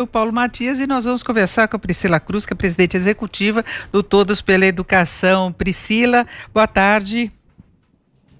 O Paulo Matias e nós vamos conversar com a Priscila Cruz, que é presidente executiva do Todos pela Educação. Priscila, boa tarde.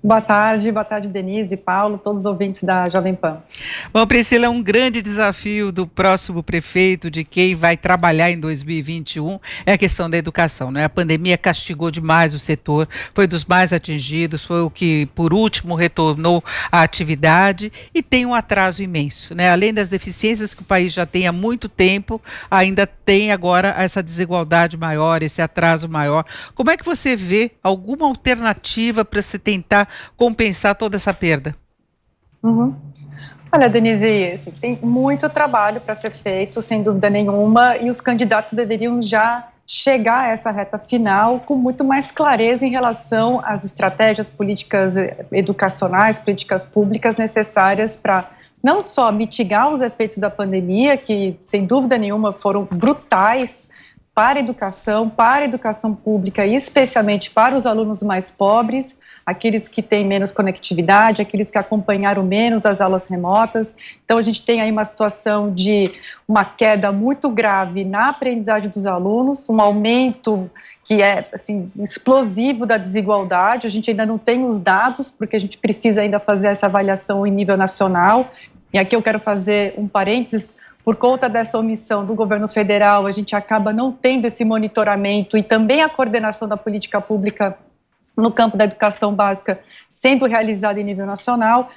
Boa tarde, Denise, Paulo, todos os ouvintes da Jovem Pan. Bom, Priscila, é um grande desafio do próximo prefeito, de quem vai trabalhar em 2021, é a questão da educação, né? A pandemia castigou demais o setor, foi dos mais atingidos, foi o que, por último, retornou à atividade e tem um atraso imenso, né? Além das deficiências que o país já tem há muito tempo, ainda tem agora essa desigualdade maior, esse atraso maior. Como é que você vê alguma alternativa para se tentar compensar toda essa perda? Olha, Denise, assim, tem muito trabalho para ser feito, sem dúvida nenhuma, e os candidatos deveriam já chegar a essa reta final com muito mais clareza em relação às estratégias políticas educacionais, políticas públicas necessárias para não só mitigar os efeitos da pandemia, que sem dúvida nenhuma foram brutais para a educação pública e especialmente para os alunos mais pobres, aqueles que têm menos conectividade, aqueles que acompanharam menos as aulas remotas. Então, a gente tem aí uma situação de uma queda muito grave na aprendizagem dos alunos, um aumento que é assim, explosivo da desigualdade. A gente ainda não tem os dados, porque a gente precisa ainda fazer essa avaliação em nível nacional. E aqui eu quero fazer um parênteses. Por conta dessa omissão do governo federal, a gente acaba não tendo esse monitoramento e também a coordenação da política pública no campo da educação básica sendo realizada em nível nacional.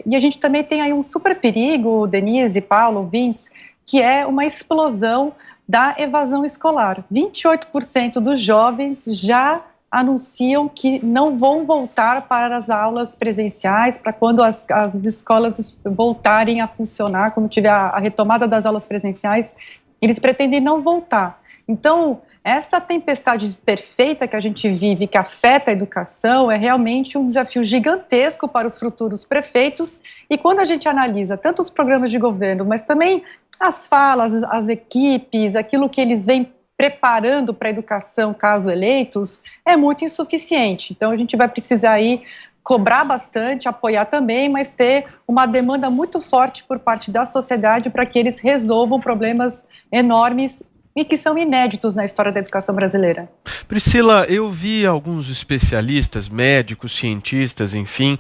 E a gente também tem aí um super perigo, Denise, Paulo, ouvintes, que é uma explosão da evasão escolar. 28% dos jovens já anunciam que não vão voltar para as aulas presenciais, para quando as escolas voltarem a funcionar, quando tiver a retomada das aulas presenciais, eles pretendem não voltar. Então, essa tempestade perfeita que a gente vive, que afeta a educação, é realmente um desafio gigantesco para os futuros prefeitos. E quando a gente analisa tanto os programas de governo, mas também as falas, as equipes, aquilo que eles vêm preparando para a educação, caso eleitos, é muito insuficiente. Então, a gente vai precisar aí cobrar bastante, apoiar também, mas ter uma demanda muito forte por parte da sociedade para que eles resolvam problemas enormes e que são inéditos na história da educação brasileira. Priscila, eu vi alguns especialistas, médicos, cientistas, enfim,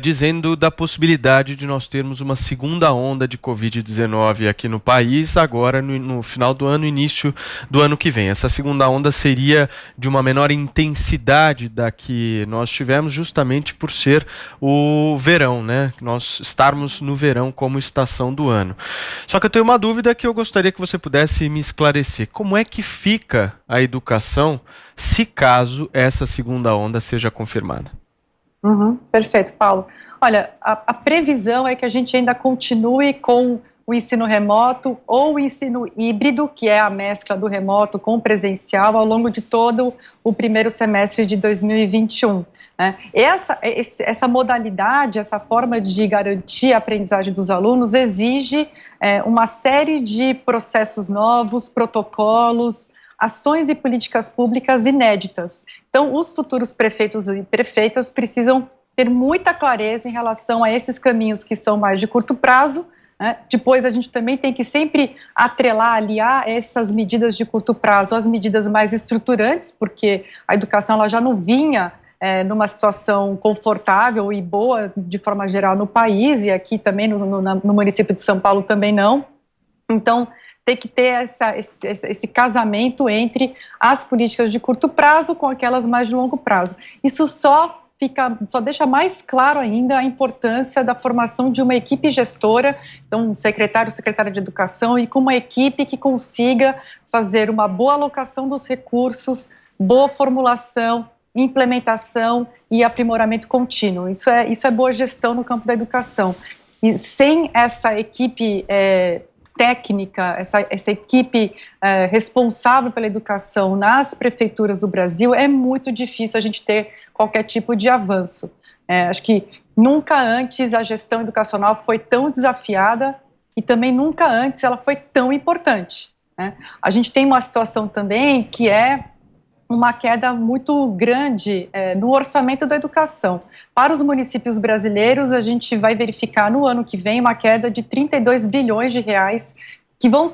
dizendo da possibilidade de nós termos uma segunda onda de Covid-19 aqui no país, agora no final do ano, início do ano que vem. Essa segunda onda seria de uma menor intensidade da que nós tivemos, justamente por ser o verão, né? Nós estarmos no verão como estação do ano. Só que eu tenho uma dúvida que eu gostaria que você pudesse me esclarecer. Como é que fica a educação se caso essa segunda onda seja confirmada? Perfeito, Paulo. Olha, a previsão é que a gente ainda continue com o ensino remoto ou o ensino híbrido, que é a mescla do remoto com o presencial, ao longo de todo o primeiro semestre de 2021. Né? Essa modalidade, essa forma de garantir a aprendizagem dos alunos exige uma série de processos novos, protocolos, ações e políticas públicas inéditas. Então, os futuros prefeitos e prefeitas precisam ter muita clareza em relação a esses caminhos que são mais de curto prazo. Depois a gente também tem que sempre aliar essas medidas de curto prazo às medidas mais estruturantes, porque a educação ela já não vinha numa situação confortável e boa de forma geral no país, e aqui também no município de São Paulo também não. Então tem que ter esse casamento entre as políticas de curto prazo com aquelas mais de longo prazo. Isso só deixa mais claro ainda a importância da formação de uma equipe gestora, então um secretário, secretária de educação, e com uma equipe que consiga fazer uma boa alocação dos recursos, boa formulação, implementação e aprimoramento contínuo. Isso é boa gestão no campo da educação. E sem essa equipe técnica, essa equipe responsável pela educação nas prefeituras do Brasil, é muito difícil a gente ter qualquer tipo de avanço. Acho que nunca antes a gestão educacional foi tão desafiada e também nunca antes ela foi tão importante. A gente tem uma situação também que é uma queda muito grande no orçamento da educação. Para os municípios brasileiros, a gente vai verificar no ano que vem uma queda de 32 bilhões de reais que vão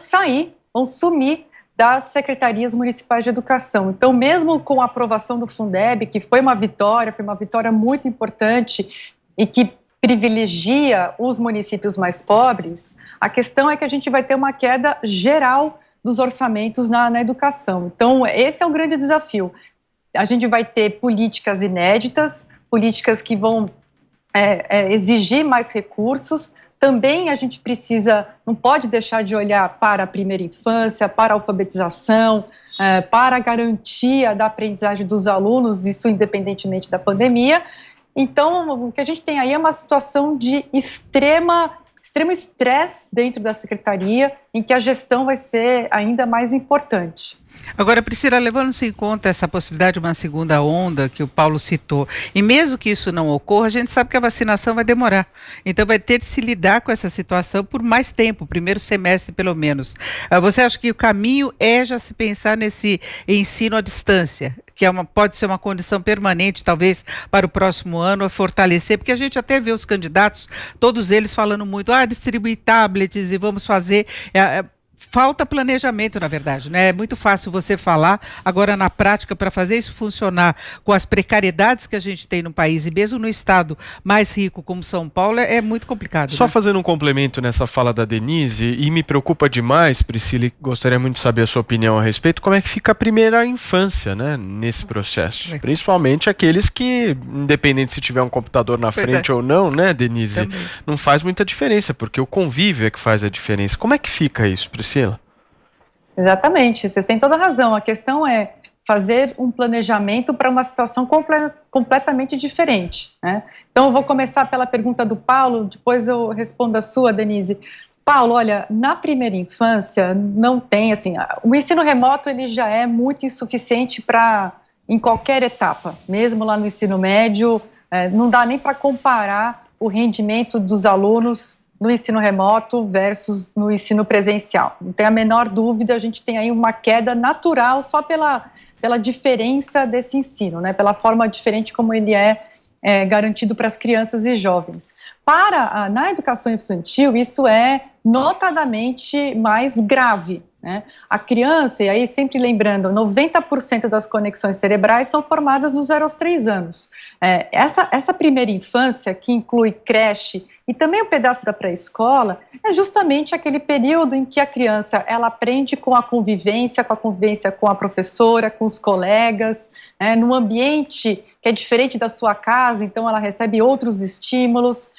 sumir das secretarias municipais de educação. Então, mesmo com a aprovação do Fundeb, que foi uma vitória muito importante e que privilegia os municípios mais pobres, a questão é que a gente vai ter uma queda geral dos orçamentos na educação. Então, esse é o grande desafio. A gente vai ter políticas inéditas, políticas que vão exigir mais recursos. Também a gente não pode deixar de olhar para a primeira infância, para a alfabetização, para a garantia da aprendizagem dos alunos, isso independentemente da pandemia. Então, o que a gente tem aí é uma situação de extremo estresse dentro da secretaria, em que a gestão vai ser ainda mais importante. Agora, Priscila, levando-se em conta essa possibilidade de uma segunda onda que o Paulo citou, e mesmo que isso não ocorra, a gente sabe que a vacinação vai demorar. Então, vai ter de se lidar com essa situação por mais tempo, primeiro semestre pelo menos. Você acha que o caminho é já se pensar nesse ensino à distância, que pode ser uma condição permanente, talvez, para o próximo ano, a fortalecer, porque a gente até vê os candidatos, todos eles falando muito, distribuir tablets e vamos fazer... Falta planejamento, na verdade, né? É muito fácil você falar, agora na prática, para fazer isso funcionar com as precariedades que a gente tem no país e mesmo no estado mais rico como São Paulo, é muito complicado. Só né? fazendo um complemento nessa fala da Denise, e me preocupa demais, Priscila, e gostaria muito de saber a sua opinião a respeito, como é que fica a primeira infância, né, nesse processo? Principalmente aqueles que, independente se tiver um computador na frente ou não, né, Denise, também. Não faz muita diferença, porque o convívio é que faz a diferença. Como é que fica isso, Priscila? Exatamente, vocês têm toda a razão. A questão é fazer um planejamento para uma situação completamente diferente, né? Então, eu vou começar pela pergunta do Paulo, depois eu respondo a sua, Denise. Paulo, olha, na primeira infância não tem, assim, o ensino remoto ele já é muito insuficiente em qualquer etapa, mesmo lá no ensino médio, não dá nem para comparar o rendimento dos alunos no ensino remoto versus no ensino presencial. Não tem a menor dúvida, a gente tem aí uma queda natural só pela diferença desse ensino, né? Pela forma diferente como ele é garantido para as crianças e jovens. Na educação infantil, isso é notadamente mais grave, né? A criança, e aí sempre lembrando, 90% das conexões cerebrais são formadas dos 0 aos 3 anos. Essa primeira infância, que inclui creche e também um pedaço da pré-escola, é justamente aquele período em que a criança ela aprende com a convivência com a professora, com os colegas, num ambiente que é diferente da sua casa, então ela recebe outros estímulos.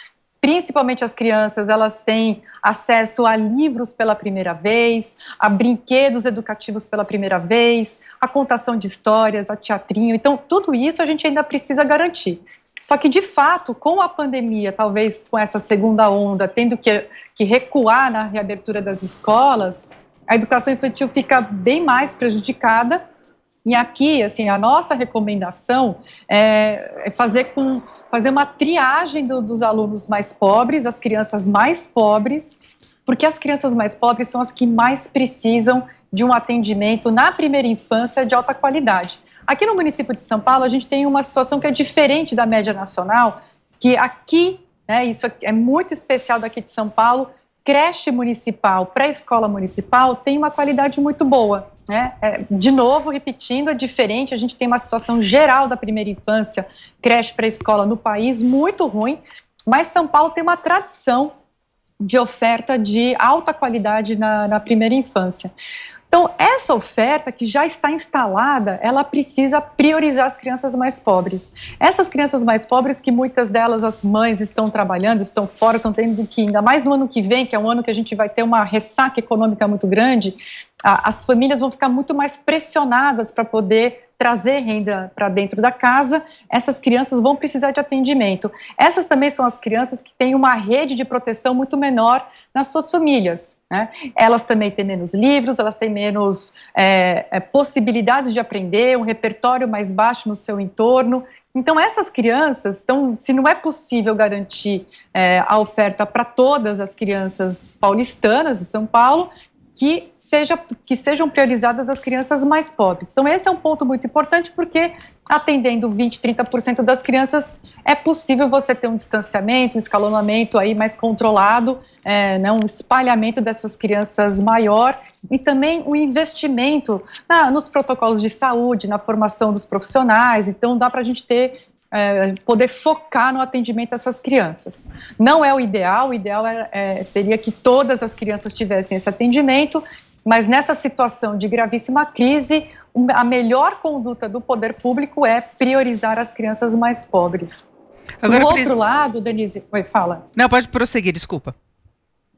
Principalmente as crianças, elas têm acesso a livros pela primeira vez, a brinquedos educativos pela primeira vez, a contação de histórias, a teatrinho. Então, tudo isso a gente ainda precisa garantir. Só que, de fato, com a pandemia, talvez com essa segunda onda, tendo que recuar na reabertura das escolas, a educação infantil fica bem mais prejudicada. E aqui, assim, a nossa recomendação é fazer uma triagem dos alunos mais pobres, das crianças mais pobres, porque as crianças mais pobres são as que mais precisam de um atendimento na primeira infância de alta qualidade. Aqui no município de São Paulo, a gente tem uma situação que é diferente da média nacional, que aqui, isso é muito especial daqui de São Paulo, creche municipal, pré-escola municipal tem uma qualidade muito boa. De novo, repetindo, é diferente, a gente tem uma situação geral da primeira infância, creche, pré-escola no país muito ruim, mas São Paulo tem uma tradição de oferta de alta qualidade na primeira infância. Então, essa oferta que já está instalada, ela precisa priorizar as crianças mais pobres. Essas crianças mais pobres, que muitas delas as mães estão trabalhando, estão fora, estão tendo que, ainda mais no ano que vem, que é um ano que a gente vai ter uma ressaca econômica muito grande, as famílias vão ficar muito mais pressionadas para poder trazer renda para dentro da casa. Essas crianças vão precisar de atendimento. Essas também são as crianças que têm uma rede de proteção muito menor nas suas famílias, né? Elas também têm menos livros, elas têm menos possibilidades de aprender, um repertório mais baixo no seu entorno. Então, essas crianças, se não é possível garantir a oferta para todas as crianças paulistanas de São Paulo, que sejam priorizadas as crianças mais pobres. Então, esse é um ponto muito importante, porque atendendo 20%, 30% das crianças, é possível você ter um distanciamento, um escalonamento aí mais controlado, um espalhamento dessas crianças maior, e também um investimento nos protocolos de saúde, na formação dos profissionais. Então, dá para a gente poder focar no atendimento dessas crianças. Não é o ideal seria que todas as crianças tivessem esse atendimento, mas nessa situação de gravíssima crise, a melhor conduta do poder público é priorizar as crianças mais pobres. Agora, do outro lado, Denise... Oi, fala. Não, pode prosseguir, desculpa.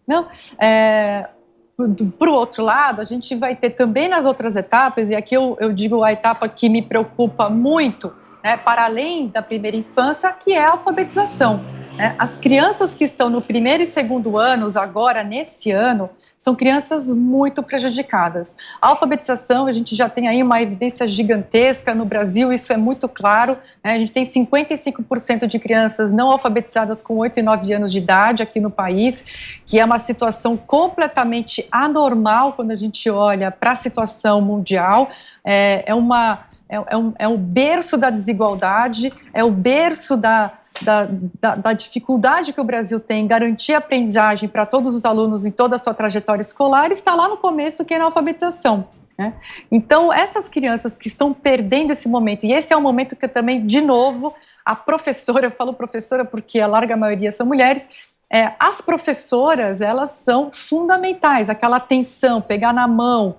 Não, para o outro lado, a gente vai ter também nas outras etapas, e aqui eu digo a etapa que me preocupa muito, para além da primeira infância, que é a alfabetização. As crianças que estão no primeiro e segundo anos, agora nesse ano, são crianças muito prejudicadas. A alfabetização, a gente já tem aí uma evidência gigantesca no Brasil, isso é muito claro, a gente tem 55% de crianças não alfabetizadas com 8 e 9 anos de idade aqui no país, que é uma situação completamente anormal quando a gente olha para a situação mundial. É o berço da desigualdade, é o berço da dificuldade que o Brasil tem em garantir a aprendizagem para todos os alunos em toda a sua trajetória escolar, está lá no começo, que é na alfabetização. Então, essas crianças que estão perdendo esse momento, e esse é um momento que também, de novo, a professora, eu falo professora porque a larga maioria são mulheres, as professoras, elas são fundamentais, aquela atenção, pegar na mão,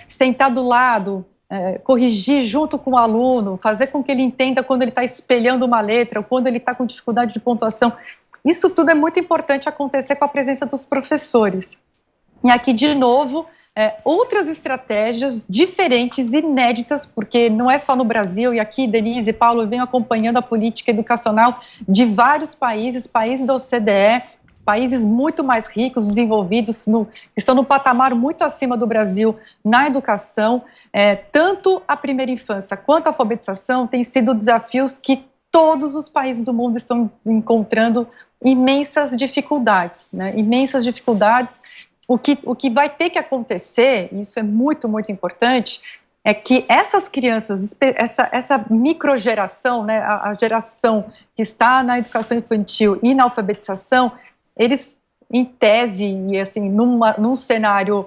sentar do lado, corrigir junto com o aluno, fazer com que ele entenda quando ele está espelhando uma letra, ou quando ele está com dificuldade de pontuação. Isso tudo é muito importante acontecer com a presença dos professores. E aqui, de novo, outras estratégias diferentes, inéditas, porque não é só no Brasil, e aqui, Denise e Paulo, eu venho acompanhando a política educacional de vários países da OCDE, países muito mais ricos, desenvolvidos, estão no patamar muito acima do Brasil na educação. Tanto a primeira infância quanto a alfabetização têm sido desafios que todos os países do mundo estão encontrando imensas dificuldades, imensas dificuldades. O que vai ter que acontecer, e isso é muito, muito importante, é que essas crianças, essa microgeração, a geração que está na educação infantil e na alfabetização, eles, em tese, e assim, num cenário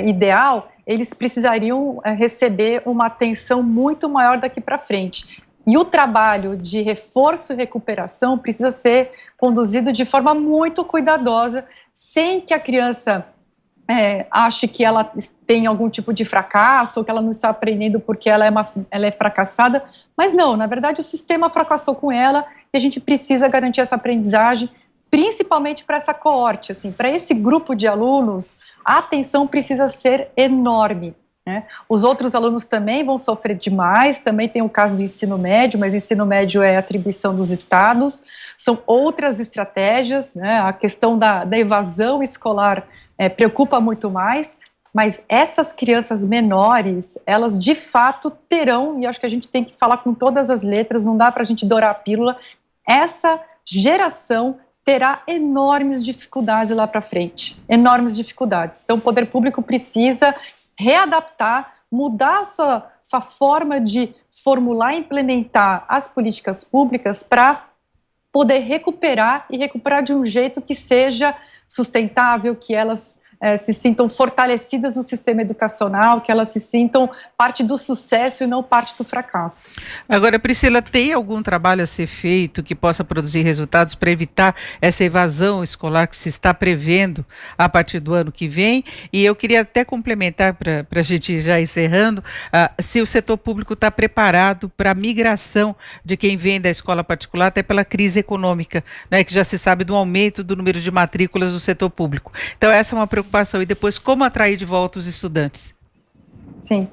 ideal, eles precisariam receber uma atenção muito maior daqui para frente. E o trabalho de reforço e recuperação precisa ser conduzido de forma muito cuidadosa, sem que a criança ache que ela tem algum tipo de fracasso, ou que ela não está aprendendo porque ela é fracassada. Mas não, na verdade o sistema fracassou com ela, e a gente precisa garantir essa aprendizagem, principalmente para essa coorte, assim, para esse grupo de alunos, a atenção precisa ser enorme. Os outros alunos também vão sofrer demais, também tem o caso do ensino médio, mas ensino médio é atribuição dos estados, são outras estratégias, a questão da evasão escolar preocupa muito mais, mas essas crianças menores, elas de fato terão, e acho que a gente tem que falar com todas as letras, não dá para a gente dourar a pílula, essa geração terá enormes dificuldades lá para frente, enormes dificuldades. Então, o poder público precisa readaptar, mudar a sua forma de formular e implementar as políticas públicas para poder recuperar, e recuperar de um jeito que seja sustentável, que elas se sintam fortalecidas no sistema educacional, que elas se sintam parte do sucesso e não parte do fracasso. Agora, Priscila, tem algum trabalho a ser feito que possa produzir resultados para evitar essa evasão escolar que se está prevendo a partir do ano que vem? E eu queria até complementar, para a gente já encerrando, se o setor público está preparado para a migração de quem vem da escola particular, até pela crise econômica, que já se sabe do aumento do número de matrículas do setor público. Então, essa é uma preocupação. E depois, como atrair de volta os estudantes? Sim.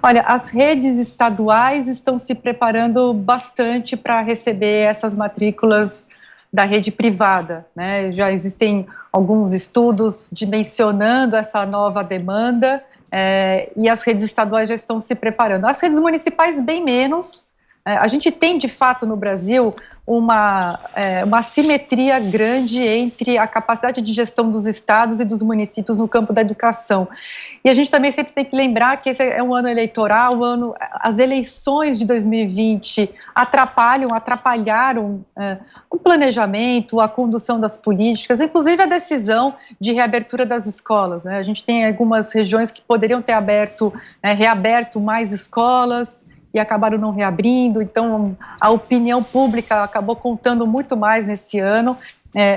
Olha, as redes estaduais estão se preparando bastante para receber essas matrículas da rede privada, Já existem alguns estudos dimensionando essa nova demanda, e as redes estaduais já estão se preparando. As redes municipais, bem menos, A gente tem, de fato, no Brasil, uma assimetria grande entre a capacidade de gestão dos estados e dos municípios no campo da educação. E a gente também sempre tem que lembrar que esse é um ano eleitoral, as eleições de 2020 atrapalharam o planejamento, a condução das políticas, inclusive a decisão de reabertura das escolas, né? A gente tem algumas regiões que poderiam ter reaberto mais escolas, e acabaram não reabrindo, então a opinião pública acabou contando muito mais nesse ano,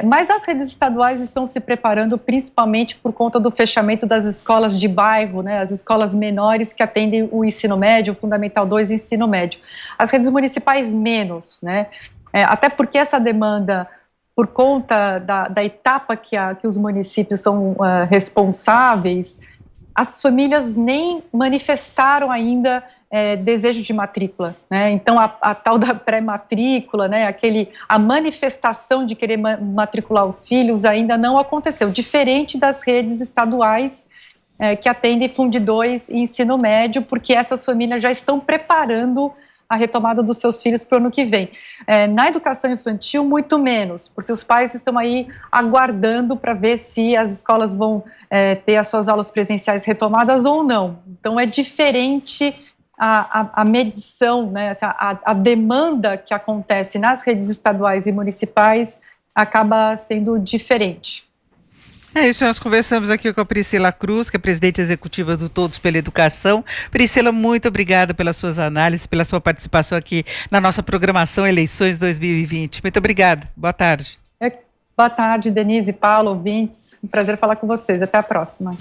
mas as redes estaduais estão se preparando principalmente por conta do fechamento das escolas de bairro, né, as escolas menores que atendem o ensino médio, o Fundamental 2 e ensino médio. As redes municipais menos, né, até porque essa demanda, por conta da etapa que os municípios são responsáveis, as famílias nem manifestaram ainda desejo de matrícula, né? Então a tal da pré-matrícula, né? A manifestação de querer matricular os filhos ainda não aconteceu, diferente das redes estaduais que atendem Fundi 2 e ensino médio, porque essas famílias já estão preparando a retomada dos seus filhos para o ano que vem. Na educação infantil, muito menos, porque os pais estão aí aguardando para ver se as escolas vão ter as suas aulas presenciais retomadas ou não. Então, é diferente a medição, né, a demanda que acontece nas redes estaduais e municipais acaba sendo diferente. É isso, nós conversamos aqui com a Priscila Cruz, que é presidente executiva do Todos pela Educação. Priscila, muito obrigada pelas suas análises, pela sua participação aqui na nossa programação Eleições 2020. Muito obrigada, boa tarde. Boa tarde, Denise, Paulo, ouvintes. Um prazer falar com vocês. Até a próxima.